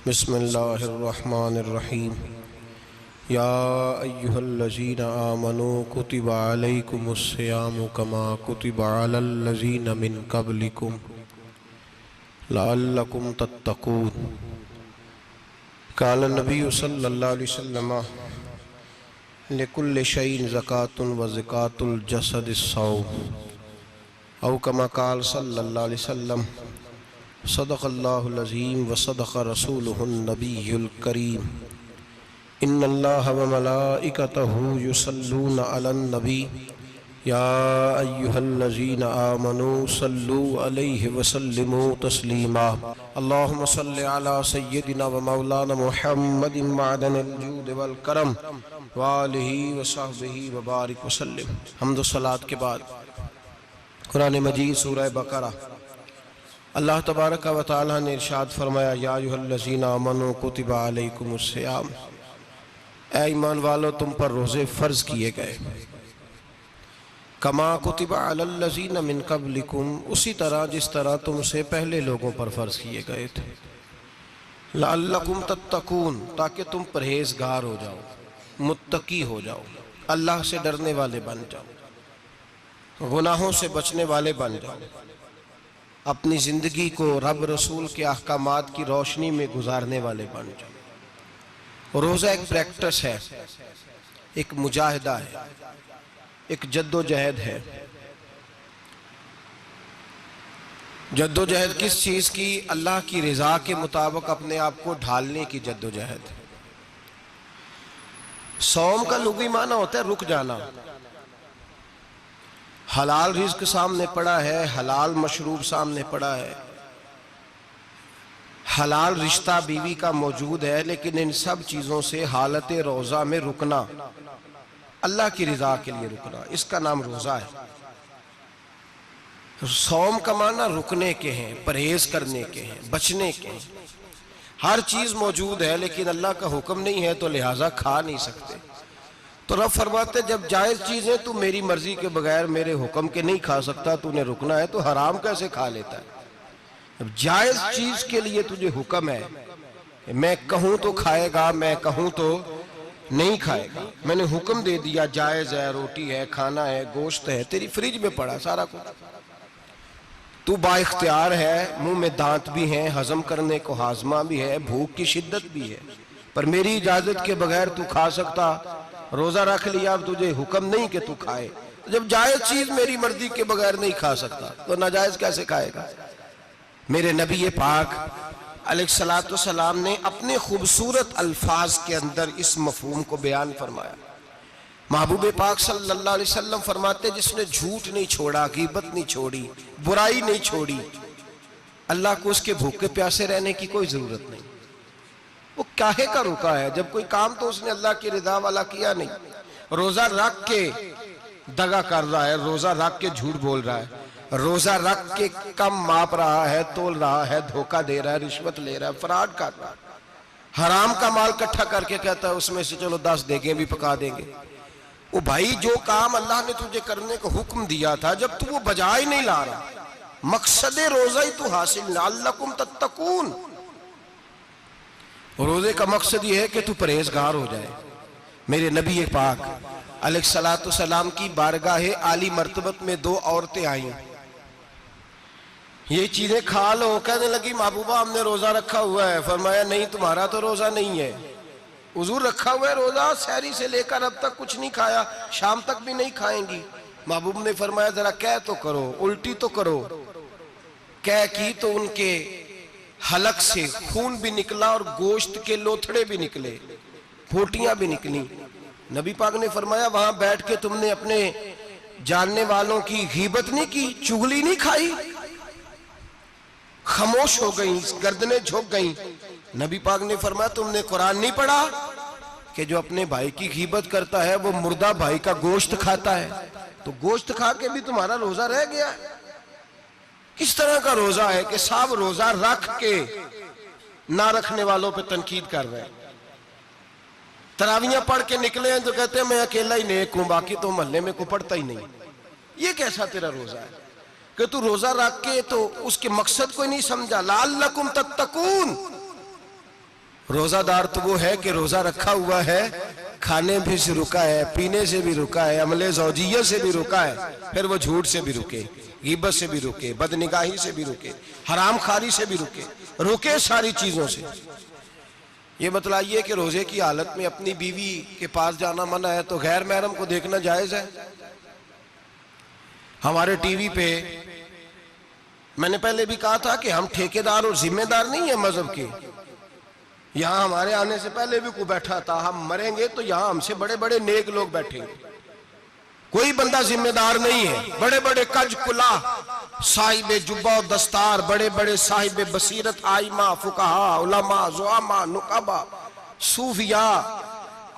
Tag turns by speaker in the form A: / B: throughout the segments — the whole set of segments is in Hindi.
A: बिस्मिल्लाहिर्रहमानिर्रहीम। या अय्युहल्लज़ीना आमनू कुतिबा अलैकुमुस्सियामु कमा कुतिबा अलल्लज़ीना मिन क़ब्लिकुम लअल्लकुम तत्तक़ून। क़ाल नबी सल्लल्लाहु अलैहि वसल्लम लिकुल्लि शैइन ज़कातुन व ज़कातुल जसदिस्सौम औ कमा क़ाल सल्लल्लाहु अलैहि वसल्लम सदक़ल्लाहुल अज़ीम व सदक़ रसूलुहुन नबियुल करीम। इन्नल्लाह व मलाइकतहु युसल्लूना अलन नबी या अय्युहल्लज़ीना आमनू सल्लू अलैहि व सल्लिमू तस्लीमा। अल्लाहुम्मा सल्लि अला सय्यिदिना व मौलाना मुहम्मदिन मअदनिल जूद वल करम व आलिहि व सहबिहि व बारिक व सल्लिम। हम्द व सलात के बाद कुरान मजीद सूरह बकरा अल्लाह तबारक व तआला ने इरशाद फरमाया, या अय्युहल्लज़ीना आमनू कुतिबा अलैकुमुस्सियाम, ऐ ईमान वालो तुम पर रोज़े फ़र्ज़ किए गए। कमा कुतिबा अलल्लज़ीना मिन क़ब्लिकुम, उसी तरह जिस तरह तुमसे पहले लोगों पर फ़र्ज़ किए गए थे। लअल्लकुम तत्तक़ून, ताकि तुम परहेज़गार हो जाओ, मुत्तकी हो जाओ, अल्लाह से डरने वाले बन जाओ, गुनाहों से बचने वाले बन जाओ, अपनी ज़िंदगी को रब रसूल के अहकामात की रोशनी में गुजारने वाले बन जाओ। रोज़ा एक प्रैक्टिस है, एक मुजाहिदा है, एक जद्दोजहद है। जद्दोजहद किस चीज़ की? अल्लाह की रज़ा के मुताबिक अपने आप को ढालने की जद्दोजहद। सौम का लुग़वी माना होता है रुक जाना। हलाल रिज़्क सामने पड़ा है, हलाल मशरूब सामने पड़ा है, हलाल रिश्ता बीवी का मौजूद है, लेकिन इन सब चीज़ों से हालत रोज़ा में रुकना, अल्लाह की रज़ा के लिए रुकना, इसका नाम रोज़ा है। सौम का माना रुकने के हैं, परहेज करने के हैं, बचने के हैं। हर चीज़ मौजूद है लेकिन अल्लाह का हुक्म नहीं है तो लिहाजा खा नहीं सकते। तो रब फरमाते जब जायज़ चीज़ें तू मेरी मर्जी के बगैर मेरे हुक्म के नहीं खा सकता, तूने रुकना है, तो हराम कैसे खा लेता है? अब जायज़ चीज़ के लिए तुझे हुक्म है, मैं कहूँ तो खाएगा, मैं कहूँ तो नहीं खाएगा। मैंने हुक्म दे दिया, जायज़ है, रोटी है, खाना है, गोश्त है, तेरी फ्रिज में पड़ा सारा कुछ, तू बाइख्तियार है, मुंह में दांत भी हैं, हजम करने को हाजमा भी है, भूख की शिद्दत भी है, पर मेरी इजाज़त के बगैर तू खा सकता। रोज़ा रख लिया, अब तुझे हुक्म नहीं कि तू खाए। जब जायज़ चीज़ मेरी मर्जी के बगैर नहीं खा सकता तो नाजायज़ कैसे खाएगा? मेरे नबी पाक अलैहिस्सलातु वस्सलाम ने अपने खूबसूरत अल्फाज के अंदर इस मफहूम को बयान फरमाया। महबूब पाक सल्लल्लाहु अलैहि वसल्लम फरमाते, जिसने झूठ नहीं छोड़ा, गीबत नहीं छोड़ी, बुराई नहीं छोड़ी, अल्लाह को उसके भूखे प्यासे रहने की कोई ज़रूरत नहीं। वो काहे का रुका है? जब कोई काम तो उसने अल्लाह की रिदा वाला किया नहीं। रोज़ा रख के दगा कर रहा है, रोज़ा रख के झूठ बोल रहा है, रोज़ा रख के कम माप रहा है, तोल रहा है, धोखा दे रहा है, रिश्वत ले रहा है, फ्रॉड कर रहा है, हराम का माल इकट्ठा करके कहता है उसमें से चलो 10 देगे भी पका देंगे। वो भाई जो काम अल्लाह ने तुझे करने को हुक्म दिया था, जब तू वो बजा ही नहीं ला रहा, मकसद रोज़ा ही तू हासिल ना, लअल्लकुम तत्तकून। रोज़े का मकसद ये है कि तू परहेजगार हो जाए। मेरे नबी पाक अलैहिस्सलातु वस्सलाम की बारगाह आली मर्तबत में 2 औरतें आई, ये चीजें खा लो, कहने लगी महबूबा हमने रोज़ा रखा हुआ है। फरमाया नहीं, तुम्हारा तो रोज़ा नहीं है, हुजूर रखा हुआ है रोज़ा, सहरी से लेकर अब तक कुछ नहीं खाया, शाम तक भी नहीं खाएंगी। महबूब ने फरमाया जरा कह तो करो, उल्टी तो करो। कह की तो उनके हलक से खून भी निकला और गोश्त के लोथड़े भी निकले, फोटियां भी निकली। नबी पाक ने फरमाया वहां बैठ के तुमने अपने जानने वालों की गीबत नहीं की, चुगली नहीं खाई? खामोश हो गई, गर्दनें झुक गई। नबी पाक ने फरमाया तुमने कुरान नहीं पढ़ा कि जो अपने भाई की गीबत करता है वो मुर्दा भाई का गोश्त खाता है? तो गोश्त खा के भी तुम्हारा रोज़ा रह गया। किस तरह का रोज़ा है कि सब रोज़ा रख के ना रखने वालों पे तनकीद कर रहे हैं। तरावियां पढ़ के निकले हैं तो कहते हैं मैं अकेला ही नेक हूं, बाकी तो मोहल्ले में को पढ़ता ही नहीं। ये कैसा तेरा रोज़ा है कि तू रोज़ा रख के तो उसके मकसद को नहीं समझा? लअल्लकुम तत्तकून, रोजादार तो वो है कि रोजा रखा हुआ है, खाने भी से रुका है, पीने से भी रुका है, अमले ज़ौजिय्या से भी रुका है, फिर वो झूठ से भी रुके, गीबत से भी रुके, बदनिगाही से भी रुके, हराम खारी से भी रुके सारी चीजों से। ये बतलाइए कि रोजे की हालत में अपनी बीवी के पास जाना मना है तो गैर महरम को देखना जायज है? हमारे टीवी पे मैंने पहले भी कहा था कि हम ठेकेदार और जिम्मेदार नहीं है मजहब के। यहां हमारे आने से पहले भी कोई बैठा था, हम मरेंगे तो यहां हमसे बड़े बड़े नेक लोग बैठेंगे, कोई बंदा जिम्मेदार नहीं है। बड़े बड़े कज कुला साहिब जुब्बा और दस्तार, बड़े बड़े साहिब बसीरत, आइमा, फुकहा, उलमा, ज़ुआमा, नुकाबा, सूफिया,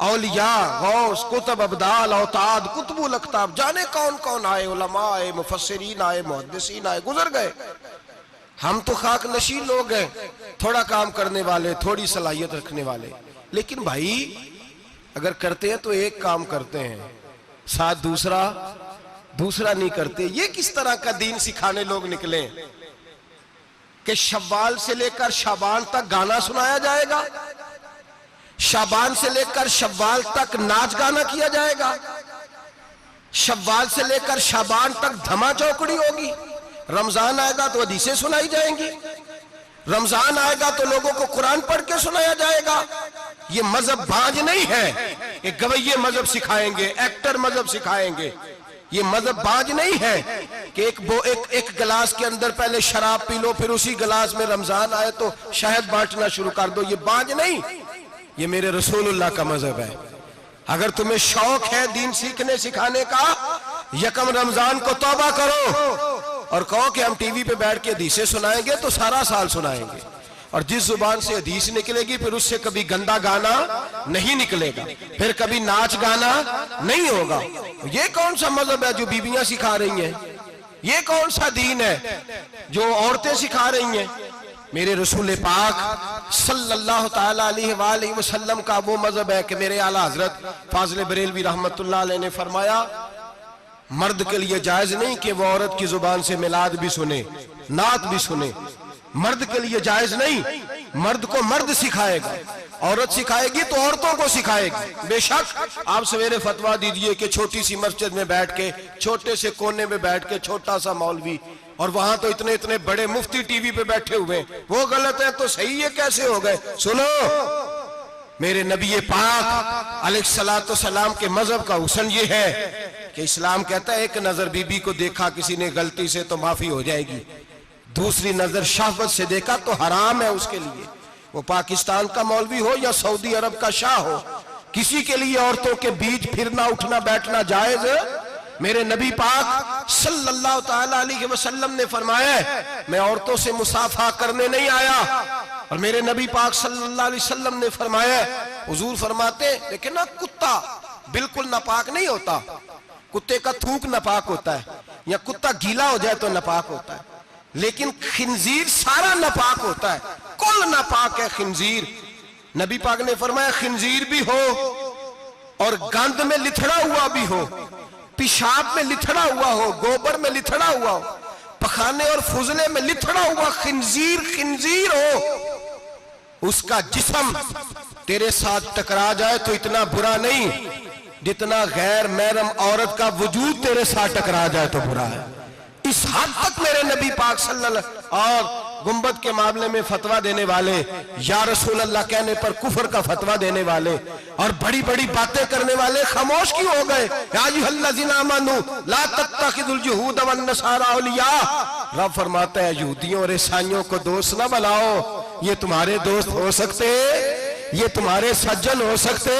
A: औलिया, गौस, कुतुब, अब्दाल, औताद, कुतुबुल अख्ताब, जाने कौन कौन आए, उलमा आए, मुफस्सिरीन आए, मुहद्दिसीन आए, गुजर गए। हम तो खाक नशीन लोग हैं, थोड़ा काम करने वाले, थोड़ी सलाहियत रखने वाले। लेकिन भाई अगर करते हैं तो एक काम करते हैं, साथ दूसरा नहीं करते। ये किस तरह का दीन सिखाने लोग निकले कि शव्वाल से लेकर शाबान तक गाना सुनाया जाएगा, शाबान से लेकर शव्वाल तक नाच गाना किया जाएगा, शव्वाल से लेकर शाबान तक धमा चौकड़ी होगी, रमजान आएगा तो हदीसें सुनाई जाएंगी, रमजान आएगा तो लोगों को कुरान पढ़ के सुनाया जाएगा। ये मजहब बाज नहीं है कि गवैये मजहब सिखाएंगे, एक्टर मजहब सिखाएंगे। ये मजहब बाज नहीं है कि एक गिलास के अंदर पहले शराब पी लो, फिर उसी गिलास में रमजान आए तो शहद बांटना शुरू कर दो। ये बाज नहीं, ये मेरे रसूलुल्लाह का मजहब है। अगर तुम्हें शौक है दीन सीखने सिखाने का, यकम रमजान को तौबा करो और कहो कि हम टीवी पे बैठ के हदीसें सुनाएंगे तो सारा साल सुनाएंगे, और जिस जुबान से हदीस निकलेगी फिर उससे कभी गंदा गाना नहीं निकलेगा, फिर कभी नाच गाना नहीं होगा। ये कौन सा मजहब है जो बीबियां सिखा रही हैं? ये कौन सा दीन है जो औरतें सिखा रही हैं? मेरे रसूल पाक सल्लल्लाहु ताला अलैहि वसल्लम का वो मजहब है कि मेरे आला हजरत फाजिल बरेलवी रहमतुल्लाह अलैह ने फरमाया, मर्द के लिए जायज नहीं कि वो औरत की जुबान से मिलाद भी सुने, नात भी सुने। मर्द के लिए जायज नहीं, मर्द को मर्द सिखाएगा, औरत सिखाएगी तो औरतों को सिखाएगी। बेशक आप सवेरे फतवा दीजिए कि छोटी सी मस्जिद में बैठ के, छोटे से कोने में बैठ के छोटा सा मौलवी, और वहां तो इतने इतने बड़े मुफ्ती टीवी पे बैठे हुए, वो गलत है तो सही है कैसे हो गए? सुनो, मेरे नबी पाक अलैहिस्सलातु सलाम के मजहब का हुस्न ये है कि इस्लाम कहता है एक नजर बीबी को देखा किसी ने गलती से तो माफी हो जाएगी, दूसरी नजर शहवत से देखा तो हराम है उसके लिए। वो पाकिस्तान का मौलवी हो या सऊदी अरब का शाह हो, किसी के लिए औरतों के बीच फिरना उठना बैठना जायज है? मेरे नबी पाक सल्लल्लाहु ताला अलैहि वसल्लम ने फरमाया, मैं औरतों से मुसाफा करने नहीं आया। और मेरे नबी पाक सल्लल्लाहु अलैहि वसल्लम ने फरमाया, हुजूर फरमाते लेकिन ना कुत्ता बिल्कुल नापाक नहीं होता, कुत्ते का थूक नापाक होता है, या कुत्ता गीला हो जाए तो नापाक होता है, लेकिन खिंजीर सारा नापाक होता है, कुल नापाक है खिंजीर। नबी पाक ने फरमाया खिंजीर भी हो और गंद में लिथड़ा हुआ भी हो, पेशाब में लिथड़ा हुआ हो, गोबर में लिथड़ा हुआ हो, पखाने और फुजले में लिथड़ा हुआ खिंजीर हो, उसका जिस्म तेरे साथ टकरा जाए तो इतना बुरा नहीं जितना गैर महरम औरत का वजूद तेरे साथ टकरा जाए तो बुरा है। इस हद तक मेरे नबी पाक सल्लल्लाहु और गुंबद के मामले में फतवा देने वाले, या रसूल अल्लाह कहने पर कुफर का फतवा देने वाले और बड़ी बड़ी बातें करने वाले खामोश क्यों हो गए? ला तत्तखिजुल यहूद वन नसारा औलिया। रब फरमाता है यहूदियों और ईसाइयों को दोस्त ना बनाओ, ये तुम्हारे दोस्त हो सकते, ये तुम्हारे सज्जन हो सकते।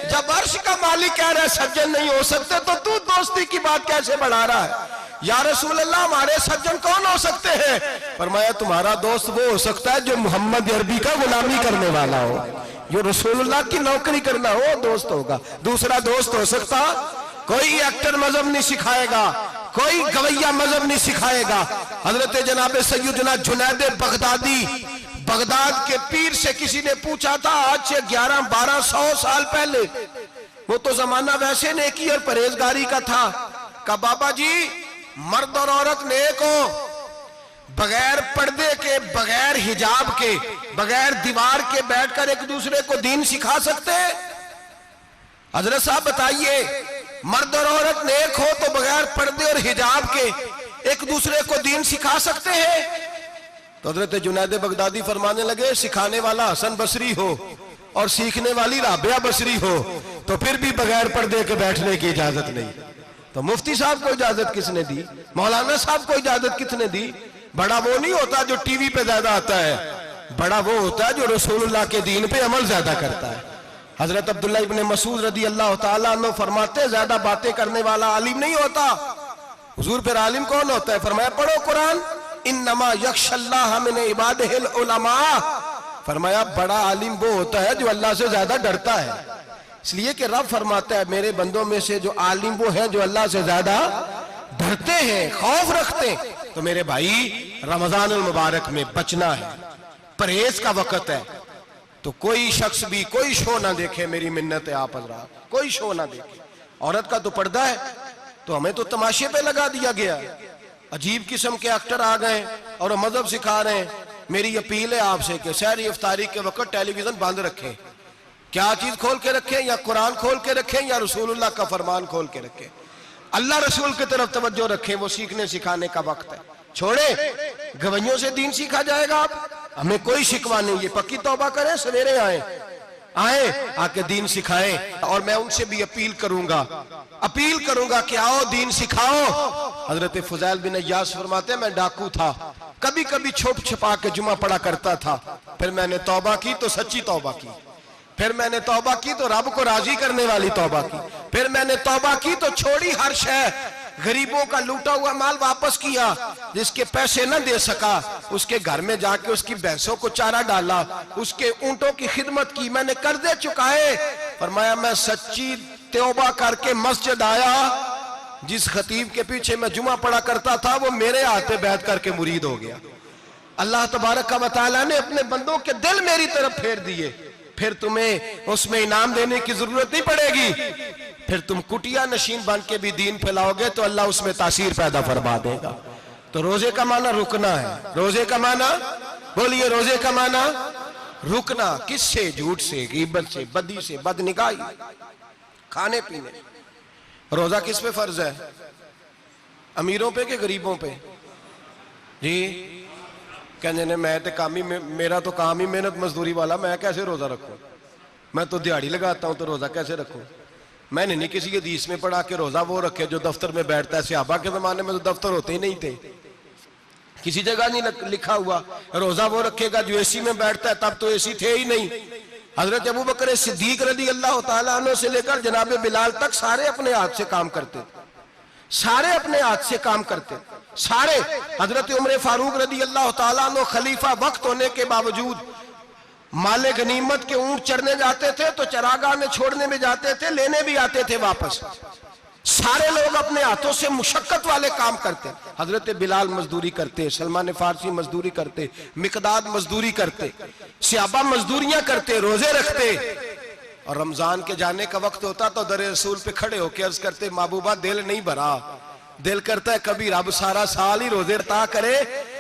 A: जब अर्श का मालिक कह रहा है सज्जन नहीं हो सकते तो तू दोस्ती की बात कैसे बढ़ा रहा है? या रसूल अल्लाह हमारे सज्जन कौन हो सकते हैं? फरमाया तुम्हारा दोस्त वो हो सकता है जो मोहम्मद अरबी का गुलामी करने वाला हो, जो रसूलुल्लाह की नौकरी करना हो दोस्त होगा। दूसरा दोस्त हो सकता, कोई एक्टर मजहब नहीं सिखाएगा, कोई गवैया मजहब नहीं सिखाएगा। हजरत जनाब सैयदना जुनैद बगदादी, बगदाद के पीर से किसी ने पूछा था आज से 1100-1200 साल पहले, वो तो जमाना वैसे नेकी और परहेजगारी का था, का बाबा जी मर्द और औरत नेक हो, बगैर पर्दे के, बगैर हिजाब के, बगैर दीवार के बैठकर एक दूसरे को दीन सिखा सकते हैं? हजरत साहब बताइए, मर्द और औरत नेक हो तो बगैर पर्दे और हिजाब के एक दूसरे को दीन सिखा सकते हैं? तो हजरत जुनैद बगदादी फरमाने लगे, सिखाने वाला हसन बसरी हो और सीखने वाली राबिया बसरी हो तो फिर भी बगैर पर्दे के बैठने की इजाजत नहीं। तो मुफ्ती साहब को इजाजत किसने दी? मौलाना साहब को इजाजत किसने दी? बड़ा वो नहीं होता जो टीवी पे ज्यादा आता है, बड़ा वो होता है जो रसूलुल्लाह के दीन पे अमल ज्यादा करता है। हजरत अब्दुल्लाह इब्ने मसूद रदी अल्लाह ताला अन्हु फरमाते, ज्यादा बातें करने वाला आलिम नहीं होता। हुजूर फिर आलिम कौन होता है? फरमाया पढ़ो कुरान, इन्नमा यख्शल्लाह मिन इबादिहिल उलमा। फरमाया बड़ा आलिम वो होता है जो अल्लाह से ज्यादा डरता है। इसलिए कि रब फरमाता है, मेरे बंदों में से जो आलिम वो हैं जो अल्लाह से ज्यादा डरते हैं, खौफ रखते हैं। तो मेरे भाई, रमजान मुबारक में बचना है, परहेज का वक्त है। तो कोई शख्स भी कोई शो ना देखे, मेरी मिन्नत है आप हज़रात, कोई शो ना देखे। औरत का तो पर्दा है, तो हमें तो तमाशे पे लगा दिया गया। अजीब किस्म के एक्टर आ गए और मजहब सिखा रहे हैं। मेरी अपील है आपसे कि सहरी इफ्तारी के वक्त टेलीविजन बंद रखें। क्या चीज खोल के रखें? या कुरान खोल के रखें या रसूलुल्लाह का फरमान खोल के रखें। अल्लाह रसूल की तरफ तवज्जो रखें, वो सीखने सिखाने का वक्त है। छोड़े गवैयों से दीन सीखा जाएगा। आप हमें कोई शिकवा नहीं, ये पक्की तौबा करें, सवेरे आए आके दीन सिखाएं। और मैं उनसे भी अपील करूंगा कि आओ दीन सिखाओ। हजरत फुजैल बिन अय्यास फरमाते, मैं डाकू था, कभी कभी छुप छुपा के जुमा पढ़ा करता था, फिर मैंने तौबा की तो सच्ची तौबा की, फिर मैंने तौबा की तो रब को राजी करने वाली तौबा की, फिर मैंने तौबा की तो छोड़ी हर शय, गरीबों का लूटा हुआ माल वापस किया, जिसके पैसे न दे सका उसके घर में जाके उसकी भैंसों को चारा डाला, उसके ऊंटों की खिदमत की, मैंने कर्जे चुकाए। फरमाया मैं सच्ची तौबा करके मस्जिद आया, जिस खतीब के पीछे मैं जुमा पढ़ा करता था वो मेरे हाथ पे बैठ करके मुरीद हो गया। अल्लाह तबारक व तआला ने अपने बंदों के दिल मेरी तरफ फेर दिए। फिर तुम्हें उसमें इनाम देने की जरूरत नहीं पड़ेगी, फिर तुम कुटिया नशीन बन के भी दीन फैलाओगे तो अल्लाह उसमें तासीर पैदा फरमा देगा। तो रोजे का माना रुकना है। रोजे का माना बोलिए, रोजे का माना रुकना। किससे? झूठ से, गीबत से, बदी से, बदनिगाही, खाने पीने। रोजा किस पे फर्ज है? अमीरों पे कि गरीबों पे? जी कहने ने मैं तो काम ही, मेरा तो काम ही मेहनत मजदूरी वाला, मैं कैसे रोजा रखूं? मैं तो दिहाड़ी लगाता हूं तो रोजा कैसे रखूं? मैंने नहीं किसी हदीस में पढ़ा कि रोजा वो रखे जो दफ्तर में बैठता है। सहाबा के जमाने में तो दफ्तर होते ही नहीं थे, किसी जगह नहीं लिखा हुआ रोजा वो रखेगा जो एसी में बैठता है, तब तो एसी थे ही नहीं। हजरत अबू बकर सिद्दीक रज़ी अल्लाह तआला अन्हु से लेकर जनाब बिलाल तक सारे अपने हाथ से काम करते थे, सारे अपने हाथ से काम करते सारे। हजरत उमर फारूक रज़ी अल्लाह तआला अन्हु खलीफा वक्त होने के बावजूद माले गनीमत के ऊंट चढ़ने जाते थे तो चरागाह में छोड़ने में जाते थे, लेने भी आते थे वापस। सारे लोग अपने हाथों से मुशक्कत वाले काम करते। हजरत बिलाल मजदूरी करते, सलमान फारसी मजदूरी करते, मिकदाद मजदूरी करते, सहाबा मजदूरियां करते, रोजे रखते। और रमजान के जाने का वक्त होता तो दर रसूल पे खड़े होकर अर्ज करते, महबूबा दिल नहीं भरा, दिल करता है कभी रब सारा साल ही रोजे रता करे,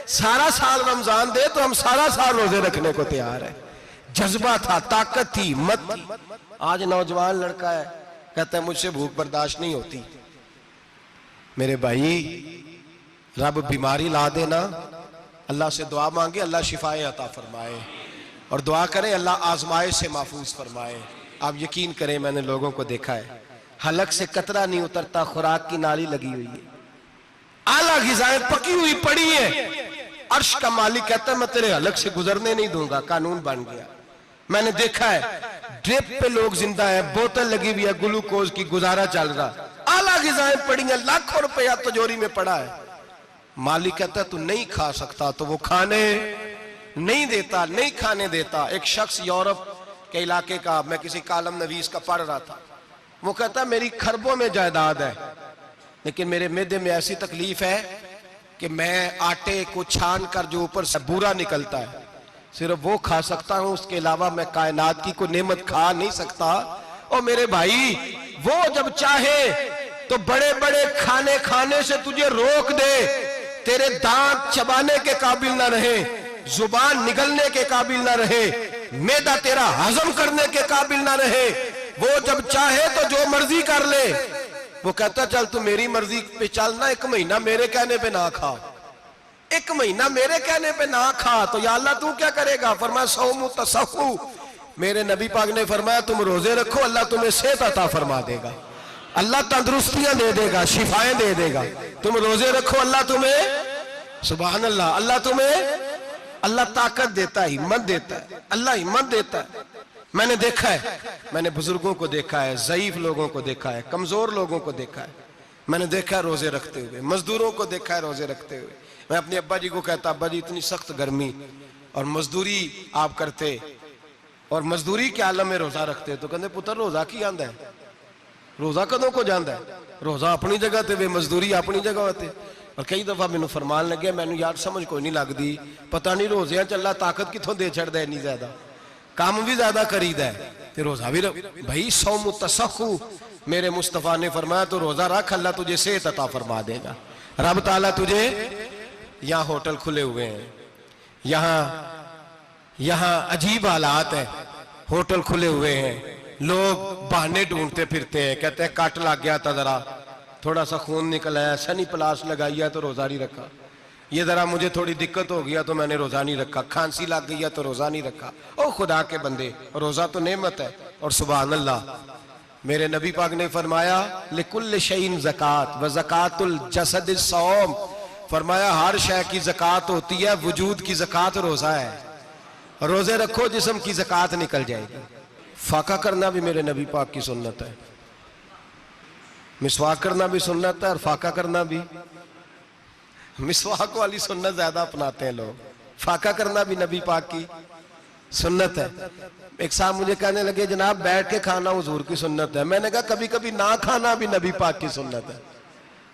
A: सारा साल रमजान दे तो हम सारा साल रोजे रखने को तैयार है। जज्बा था, ताकत थी, हिम्मत थी। आज नौजवान लड़का है, कहता है मुझसे भूख बर्दाश्त नहीं होती। मेरे भाई, रब बीमारी ला देना, अल्लाह से दुआ मांगे, अल्लाह शिफाए अता फरमाए, और दुआ करें अल्लाह आजमाए से महफूज फरमाए। आप यकीन करें, मैंने लोगों को देखा है, हलक से कतरा नहीं उतरता, खुराक की नाली लगी हुई है, आला ग़िज़ाएं पकी हुई पड़ी है। अर्श का मालिक कहता है मैं तेरे हलक से गुजरने नहीं दूंगा, कानून बन गया। मैंने देखा है ड्रिप पे लोग जिंदा है, बोतल लगी हुई है, ग्लूकोज की, गुजारा चल रहा, आला ग़िज़ाएं पड़ी हैं, लाखों रुपया तिजोरी में पड़ा है। मालिक कहता है तू नहीं खा सकता, तो वो खाने नहीं देता, नहीं खाने देता। एक शख्स यूरोप के इलाके का, मैं किसी कालम नवीस का पढ़ रहा था, वो कहता मेरी खरबों में जायदाद है, लेकिन मेरे मैदे में ऐसी तकलीफ है कि मैं आटे को छान कर जो ऊपर से बूरा निकलता है सिर्फ वो खा सकता हूं, उसके अलावा मैं कायनात की कोई नेमत खा नहीं सकता। और मेरे भाई, वो जब चाहे तो बड़े बड़े खाने खाने से तुझे रोक दे, तेरे दांत चबाने के काबिल ना रहे, जुबान निगलने के काबिल ना रहे, मैदा तेरा हजम करने के काबिल ना रहे, वो जब चाहे तो जो मर्जी कर ले। वो कहता चल तू मेरी मर्जी पे चल ना, 1 महीना मेरे कहने पे ना खा, 1 महीना मेरे कहने पे ना खा, तो या अल्लाह तू क्या करेगा? फरमाया सौमु तसहु, मेरे नबी पाक ने फरमाया तुम रोजे रखो, अल्लाह तुम्हें सेहत अता फरमा देगा, अल्लाह तंदुरुस्तियां दे देगा, शिफाएं दे देगा। तुम रोजे रखो, अल्लाह तुम्हें, सुभान अल्लाह, अल्लाह तुम्हें, अल्लाह ताकत देता है, हिम्मत देता है, अल्लाह हिम्मत देता है। मैंने देखा है, मैंने बुजुर्गों को देखा है, ज़ईफ लोगों को देखा है, कमजोर लोगों को देखा है, मैंने देखा है रोजे रखते हुए, मजदूरों को देखा है रोजे रखते हुए। मैं अपने अब्बा जी को कहता, अब्बा जी इतनी सख्त गर्मी और मजदूरी आप करते और मजदूरी के आलम में रोजा रखते, तो कहते पुत्र रोजा की आंदा है, रोजा कदों को जाता है, रोजा अपनी जगह ते वे मजदूरी अपनी जगह होते। और कई दफा मैनू फरमान लगे, मैनू यार समझ कोई नहीं लगती, पता नहीं रोजिया चला ताकत कितों दे छड़दा इन्नी ज्यादा, काम भी ज्यादा करीदा है ते रोजा भी भाई। सौमु तसहु, मेरे मुस्तफा ने फरमाया तो रोजा रख, अल्लाह तुझे सेहत अता फरमा देगा। रब ताला तुझे, यहाँ होटल खुले हुए हैं, यहाँ अजीब हालात है, होटल खुले हुए हैं, लोग बहाने ढूंढते फिरते हैं, कहते हैं कट लग गया था, जरा थोड़ा सा खून निकल आया, सनी प्लास लगाई है तो रोजा नहीं रखा, ये जरा मुझे थोड़ी दिक्कत हो गया तो मैंने रोजा नहीं रखा, खांसी लग गई है तो रोजा नहीं रखा। ओ खुदा के बंदे, रोजा तो नेमत है। और सुभान अल्लाह, मेरे नबी पाक ने फरमाया लिकुल्ल शैइन ज़कात व ज़कातुल जसद सौम, फरमाया हर शय की ज़कात होती है, वजूद की ज़कात रोजा है, रोजे रखो जिस्म की ज़कात निकल जाएगी। फाका करना भी मेरे नबी पाक की सुन्नत है, मिसवाक करना भी सुन्नत है और फाका करना भी। मिसवाक वाली सुन्नत ज्यादा अपनाते हैं लोग, फाका करना भी नबी पाक की सुन्नत है। एक साहब मुझे कहने लगे जनाब बैठ के खाना हुजूर की सुन्नत है, मैंने कहा कभी कभी ना खाना भी नबी पाक की सुन्नत है,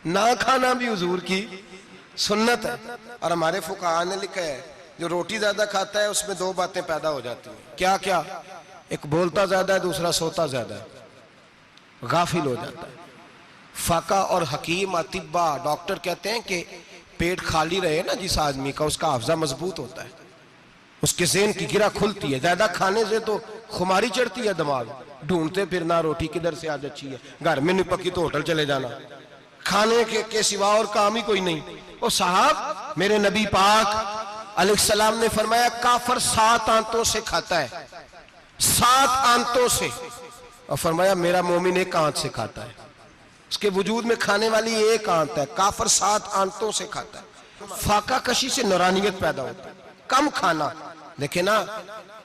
A: ना खाना भी हुजूर की सुन्नत है। और हमारे फुकाहा ने लिखा है जो रोटी ज्यादा खाता है उसमें 2 बातें पैदा हो जाती हैं, क्या क्या? एक बोलता ज्यादा है, दूसरा सोता ज्यादा है, गाफिल हो जाता है। फाका और हकीम अतिब्बा, डॉक्टर कहते हैं कि पेट खाली रहे ना जिस आदमी का, उसका हाफजा मजबूत होता है, उसके ज़हन की गिरा खुलती है। ज्यादा खाने से तो खुमारी चढ़ती है, दिमाग ढूंढते फिरना, रोटी किधर से आज अच्छी है, घर में नहीं पकी तो होटल चले जाना, खाने के सिवा और काम ही कोई नहीं। ओ साहब, मेरे नबी पाक अलैहिस्सलाम ने फरमाया काफर 7 आंतों से खाता है, 7 आंतों से, और फरमाया मेरा मोमिन 1 आंत से खाता है, उसके वजूद में खाने वाली 1 आंत है, काफर 7 आंतों से खाता है। फाका कशी से नूरानियत पैदा होता है, कम खाना। देखे ना,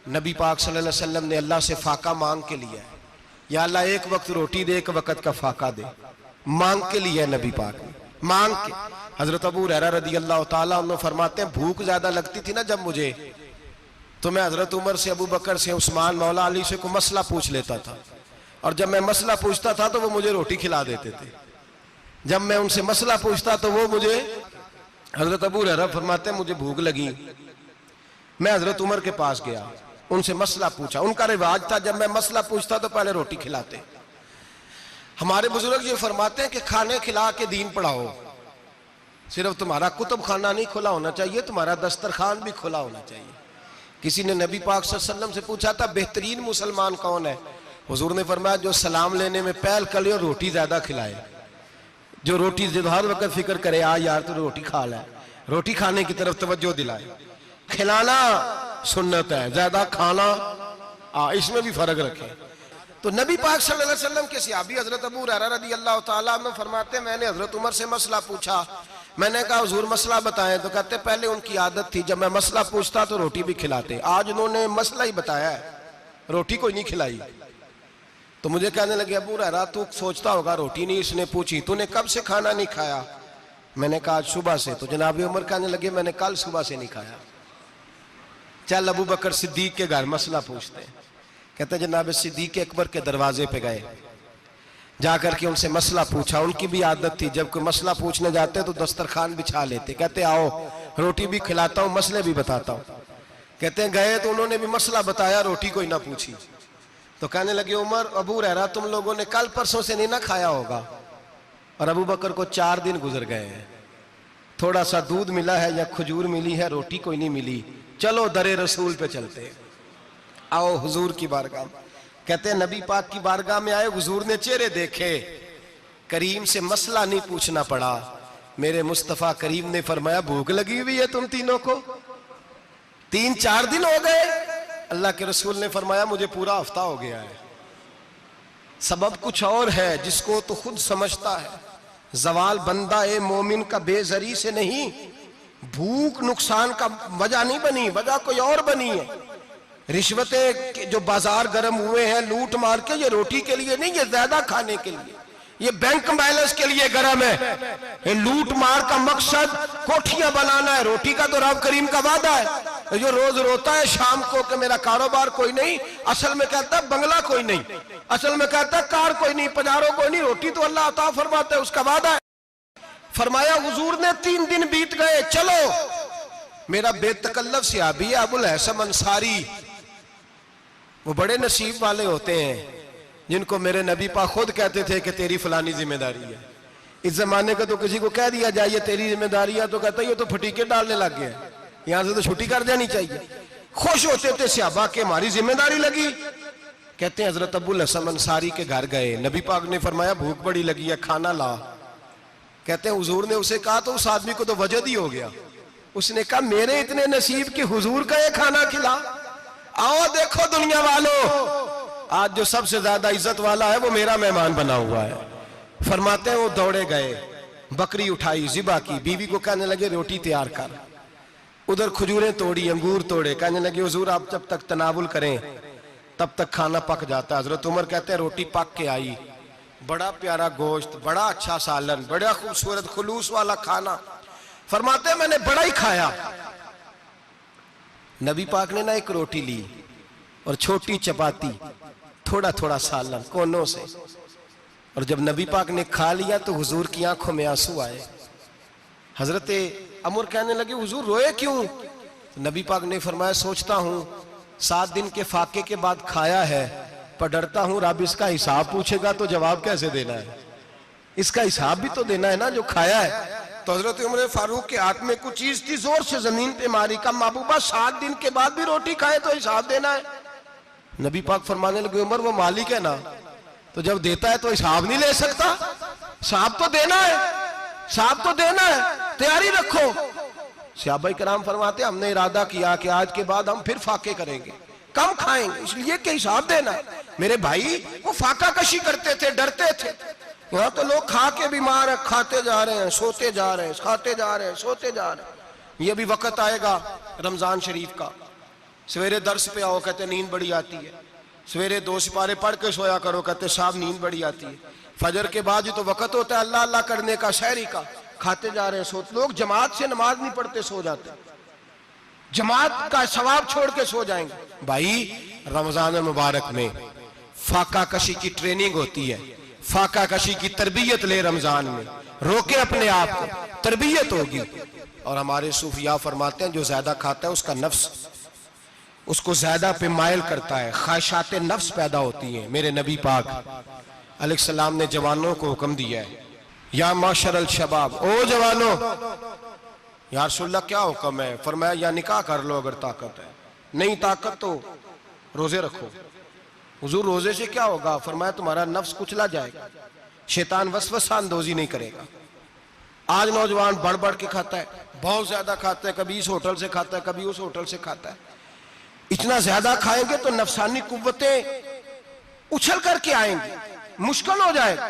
A: नबी पाक सल्लल्लाहु अलैहि वसल्लम ने अल्लाह से फाका मांग के लिया है, या अल्लाह 1 वक्त रोटी दे, 1 वक्त का फाका दे, मांग के लिया है नबी पाक ने, मांग के। हजरत अबू हुरैरा रदी अल्लाह ताला अन्हु फरमाते हैं भूख ज्यादा लगती थी ना जब मुझे, तो मैं हजरत उमर से, अबू बकर से, उस्मान, मौला अली से कोई मसला पूछ लेता था, और जब मैं मसला पूछता था तो वो मुझे रोटी खिला देते थे। जब मैं उनसे मसला पूछता तो वो मुझे, हजरत अबू हुरैरा फरमाते हैं मुझे भूख लगी, मैं हजरत उमर के पास गया, उनसे मसला पूछा। उनका रिवाज था जब मैं मसला पूछता तो पहले रोटी खिलाते। हमारे बुजुर्ग ये फरमाते हैं कि खाने खिला के दीन पढ़ाओ, सिर्फ तुम्हारा कुतुब खाना नहीं खुला होना चाहिए, तुम्हारा दस्तरखान भी खुला होना चाहिए। किसी ने नबी पाक सल्लल्लाहु अलैहि वसल्लम से पूछा था बेहतरीन मुसलमान कौन है, हुजूर ने फरमाया जो सलाम लेने में पहल करे और रोटी ज्यादा खिलाए, जो रोटी हर वक्त फिक्र करे आ यार तो रोटी खा ले, रोटी खाने की तरफ तवज्जो दिलाए। खिलाना सुन्नत है, ज्यादा खाना इसमें भी फर्क रखे। तो नबी पाक सल्लल्लाहु अलैहि वसल्लम के सहाबी हजरत अबू हुरैरा रदी अल्लाह ताला अन्हु फरमाते मैंने हजरत उमर से मसला पूछा, मैंने कहा हुजूर मसला बताएं, तो कहते पहले उनकी आदत थी जब मैं मसला पूछता तो रोटी भी खिलाते, आज उन्होंने मसला ही बताया है, रोटी कोई नहीं खिलाई। तो मुझे कहने लगे अबू हुरैरा तू सोचता होगा रोटी नहीं इसने पूछी, तूने कब से खाना नहीं खाया? मैंने कहा आज सुबह से। तो जनाब उमर कहने लगे मैंने कल सुबह से नहीं खाया। चल अबू बकर सिद्दीक के घर मसला पूछते हैं। कहते जनाब सिद्दीक अकबर के दरवाजे पे गए, जाकर के उनसे मसला पूछा। उनकी भी आदत थी जब कोई मसला पूछने जाते तो दस्तरखान बिछा लेते, कहते आओ रोटी भी खिलाता हूँ मसले भी बताता हूँ। कहते हैं गए तो उन्होंने भी मसला बताया, रोटी कोई ना पूछी। तो कहने लगे उमर अबू हुरैरा तुम लोगों ने कल परसों से नहीं ना खाया होगा। और अबू बकर को 4 दिन गुजर गए हैं, थोड़ा सा दूध मिला है या खजूर मिली है, रोटी कोई नहीं मिली। चलो दरे रसूल पे चलते हैं, आओ हुजूर की बारगाह में। कहते हैं नबी पाक की बारगाह में आए, हुजूर ने चेहरे देखे, करीम से मसला नहीं पूछना पड़ा। मेरे मुस्तफा करीम ने फरमाया भूख लगी हुई है तुम तीनों को, 3-4 दिन हो गए। अल्लाह के रसूल ने फरमाया मुझे पूरा हफ्ता हो गया है। सबब कुछ और है जिसको तो खुद समझता है। जवाल बंदा ए मोमिन का बेजरी से नहीं, भूख नुकसान का वजह नहीं बनी, वजह कोई और बनी है। रिश्वतें जो बाजार गर्म हुए हैं लूट मार के, ये रोटी के लिए नहीं, ये ज्यादा खाने के लिए, ये बैंक बैलेंस के लिए गर्म है। ये लूट मार का मकसद कोठियां बनाना है, रोटी का तो रब करीम का वादा है। जो रोज रोता है शाम को कि मेरा कारोबार कोई नहीं, असल में कहता है बंगला कोई नहीं, असल में कहता है कार कोई नहीं, पजारो कोई नहीं, रोटी तो अल्लाह अता फरमाता है, उसका वादा है। फरमाया हुजूर ने 3 दिन बीत गए, चलो। मेरा बेतकल्लफ सहाबी अबुल हसन अंसारी, वो बड़े नसीब वाले होते हैं जिनको मेरे नबी पाक खुद कहते थे कि तेरी फलानी जिम्मेदारी है। इस जमाने का तो किसी को कह दिया जाए ये तेरी जिम्मेदारी है तो कहता है ये तो फटीके डालने लग गया, यहां से तो छुट्टी कर देनी चाहिए। खुश होते थे सहाबा के हमारी जिम्मेदारी लगी। कहते हैं हजरत अबुल हसन अंसारी के घर गए, नबी पाक ने फरमाया भूख बड़ी लगी है, खाना ला। कहते हैं हुजूर ने उसे कहा तो उस आदमी को तो वजद ही हो गया। उसने कहा मेरे इतने नसीब कि हुजूर का ये खाना खिला। आओ देखो दुनिया वालों, आज जो सबसे ज्यादा इज्जत वाला है वो मेरा मेहमान बना हुआ है। फरमाते हैं वो दौड़े गए, बकरी उठाई, जिबा की, बीवी को कहने लगे रोटी तैयार कर। उधर खजूरें तोड़ी, अंगूर तोड़े, कहने लगे हुजूर आप जब तक तनावुल करें तब तक खाना पक जाता है। हजरत उमर कहते हैं रोटी पक के आई, बड़ा प्यारा गोश्त, बड़ा अच्छा सालन, बड़ा खूबसूरत खुलूस वाला खाना। फरमाते हैं मैंने बड़ा ही खाया। नबी पाक ने ना एक रोटी ली और छोटी चपाती, थोड़ा थोड़ा सालन कोनों से, और जब नबी पाक ने खा लिया तो हुजूर की आंखों में आंसू आए। हजरत अमर कहने लगे हुजूर रोए क्यों? नबी पाक ने फरमाया सोचता हूं 7 दिन के फाके के बाद खाया है, पर डरता हूं रब इसका हिसाब पूछेगा तो जवाब कैसे देना है, इसका हिसाब भी तो देना है ना जो खाया है। तो हजरत उमर फारूक के हाथ में कुछ चीज थी, जोर से जमीन पे मारी, का महबूबा 7 दिन के बाद भी रोटी खाए तो हिसाब देना है। नबी पाक फरमाने लगे उमर वो मालिक है ना, तो जब देता है तो हिसाब नहीं ले सकता, हिसाब तो देना है, हिसाब तो देना है, तैयारी रखो। सहाबा किराम फरमाते हमने इरादा किया कि आज के बाद हम फिर फाके करेंगे, कम खाएंगे, इसलिए कि हिसाब देना है। मेरे भाई वो फाका कशी करते थे, डरते थे। यहाँ तो लोग खा के बीमार है, खाते जा रहे हैं, सोते जा रहे हैं, खाते जा रहे हैं, सोते जा रहे हैं। ये भी वक्त आएगा रमजान शरीफ का, सवेरे दर्स पे आओ कहते नींद बड़ी आती है, सवेरे 2 सिपारे पढ़ के सोया करो कहते साहब नींद बड़ी आती है। फजर के बाद ही तो वक्त होता है अल्लाह अल्लाह करने का, शहरी का, खाते जा रहे हैं, सोते। लोग जमात से नमाज नहीं पढ़ते सो जाते, जमात का सवाब छोड़ के सो जाएंगे। भाई रमजान मुबारक में फाका कशी की ट्रेनिंग होती है, फाका कशी की तरबियत ले, रमजान में रोके अपने आप को, तरबियत होगी। और हमारे सूफिया फरमाते हैं जो ज्यादा खाता है उसका नफ्स उसको ज्यादा पे मायल करता है, ख्वाहिशात नफ्स पैदा होती हैं। मेरे नबी पाक अलैहिस्सलाम ने जवानों को हुक्म दिया है, या माशरल शबाब, ओ जवानों। या रसूलल्लाह क्या हुक्म है? फरमाया या निकाह कर लो अगर ताकत है, नहीं ताकत तो रोजे रखो। हुजूर रोजे से क्या होगा? फरमाया तुम्हारा नफ्स कुचला जाएगा, शैतान वसवसा अंदोजी नहीं करेगा। आज नौजवान बढ़ बढ़ के खाता है, बहुत ज्यादा खाता है, कभी इस होटल से खाता है, कभी उस होटल से खाता है। इतना ज्यादा खाएंगे तो नफसानी कुव्वतें उछल करके आएंगी, मुश्किल हो जाएगा।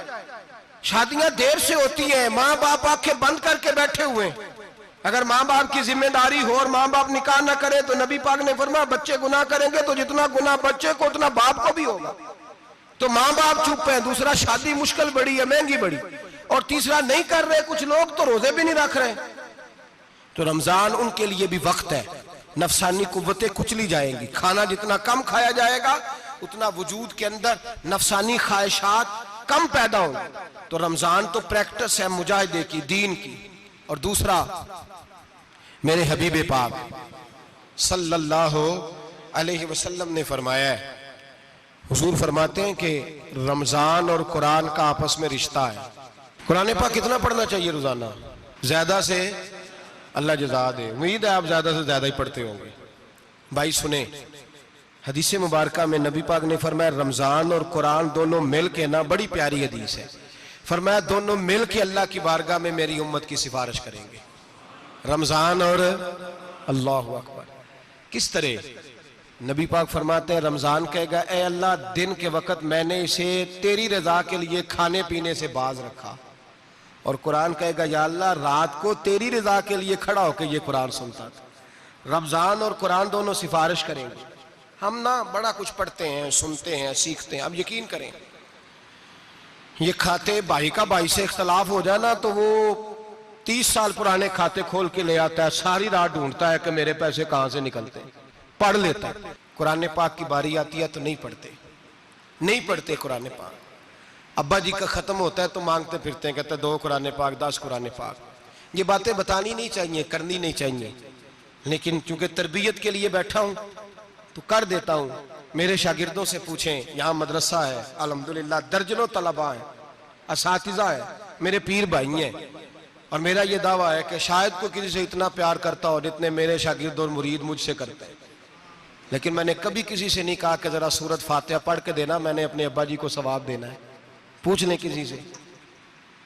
A: शादियां देर से होती हैं, माँ बाप आंखें बंद करके बैठे हुए हैं। अगर माँ बाप की जिम्मेदारी हो और माँ बाप निकाह ना करे तो नबी पाक ने फरमाया बच्चे गुनाह करेंगे तो जितना गुनाह बच्चे को उतना बाप को भी होगा। तो माँ बाप चुप है, दूसरा शादी मुश्किल बड़ी है, महंगी बड़ी, और तीसरा नहीं कर रहे कुछ लोग तो रोजे भी नहीं रख रहे। तो रमजान उनके लिए भी वक्त है, नफसानी कुव्वतें कुचली जाएंगी। खाना जितना कम खाया जाएगा उतना वजूद के अंदर नफसानी ख्वाहिशात कम पैदा होंगी। तो रमजान तो प्रैक्टिस है मुजाहिदे की, दीन की। और दूसरा मेरे हबीब पाक सल्लल्लाहु अलैहि वसल्लम ने फरमाया है, हुजूर फरमाते हैं कि रमजान और कुरान का आपस में रिश्ता है। कुरान पाक कितना पढ़ना चाहिए रोजाना? ज्यादा से अल्लाह जज़ा दे, उम्मीद है आप ज्यादा से ज्यादा ही पढ़ते होंगे। भाई सुने, हदीस मुबारक में नबी पाक ने फरमाया रमजान और कुरान दोनों मिल के ना, बड़ी प्यारी हदीस है, फरमाया दोनों मिल के अल्लाह की बारगाह में मेरी उम्मत की सिफारिश करेंगे। रमजान और अल्लाहु अकबर। किस तरह? नबी पाक फरमाते हैं रमजान कहेगा ए अल्लाह दिन के वक्त मैंने इसे तेरी रजा के लिए खाने पीने से बाज रखा, और कुरान कहेगा या अल्लाह रात को तेरी रजा के लिए खड़ा होकर ये कुरान सुनता था। रमजान और कुरान दोनों सिफारिश करेंगे। हम ना बड़ा कुछ पढ़ते हैं, सुनते हैं, सीखते हैं। अब यकीन करें, ये खाते भाई का भाई से इख्तलाफ हो जाए ना तो वो 30 साल पुराने खाते खोल के ले आता है, सारी रात ढूंढता है कि मेरे पैसे कहां से निकलते हैं, पढ़ लेता है। कुरान पाक की बारी आती है तो नहीं पढ़ते कुरान पाक। अब्बा जी का खत्म होता है तो मांगते फिरते हैं, कहते हैं 2 कुरान पाक, 10 कुरान पाक। ये बातें बतानी नहीं चाहिए, करनी नहीं चाहिए, लेकिन चूंकि तरबियत के लिए बैठा हूं तो कर देता हूं। मेरे शागिर्दों से पूछें, यहाँ मदरसा है अल्हम्दुलिल्लाह, दर्जनों तलबा है, असातिज़ा है, मेरे पीर भाई हैं, और मेरा ये दावा है कि शायद कोई किसी से इतना प्यार करता हो जितने मेरे शागिर्द और मुरीद मुझसे करते हैं। लेकिन मैंने कभी किसी से नहीं कहा कि जरा सूरत फातिहा पढ़ के देना, मैंने अपने अब्बा जी को सवाब देना है। पूछ लें